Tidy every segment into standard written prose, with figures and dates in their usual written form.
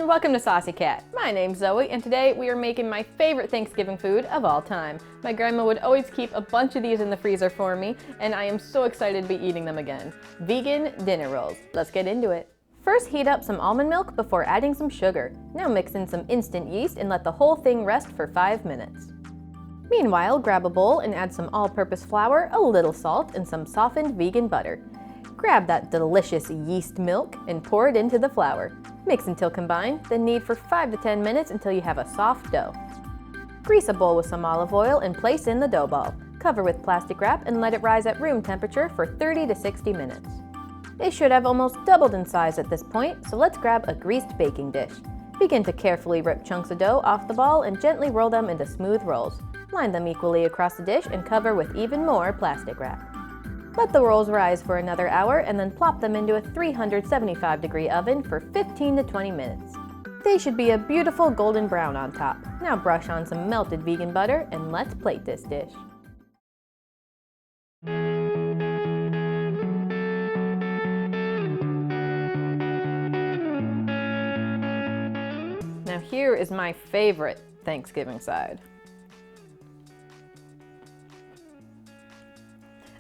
and welcome to Saucy Cat. My name's Zoe, and today we are making my favorite Thanksgiving food of all time. My grandma would always keep a bunch of these in the freezer for me, and I am so excited to be eating them again. Vegan dinner rolls. Let's get into it. First, heat up some almond milk before adding some sugar. Now mix in some instant yeast and let the whole thing rest for 5 minutes. Meanwhile, grab a bowl and add some all-purpose flour, a little salt, and some softened vegan butter. Grab that delicious yeast milk and pour it into the flour. Mix until combined, then knead for 5 to 10 minutes until you have a soft dough. Grease a bowl with some olive oil and place in the dough ball. Cover with plastic wrap and let it rise at room temperature for 30 to 60 minutes. It should have almost doubled in size at this point, so let's grab a greased baking dish. Begin to carefully rip chunks of dough off the ball and gently roll them into smooth rolls. Line them equally across the dish and cover with even more plastic wrap. Let the rolls rise for another hour and then plop them into a 375-degree oven for 15 to 20 minutes. They should be a beautiful golden brown on top. Now brush on some melted vegan butter and let's plate this dish. Now here is my favorite Thanksgiving side.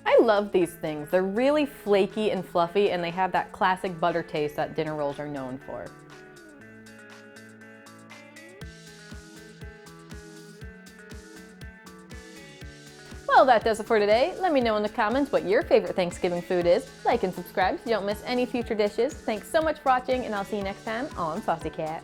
I love these things. They're really flaky and fluffy, and they have that classic butter taste that dinner rolls are known for. Well, that does it for today. Let me know in the comments what your favorite Thanksgiving food is. Like and subscribe so you don't miss any future dishes. Thanks so much for watching, and I'll see you next time on Saucy Cat.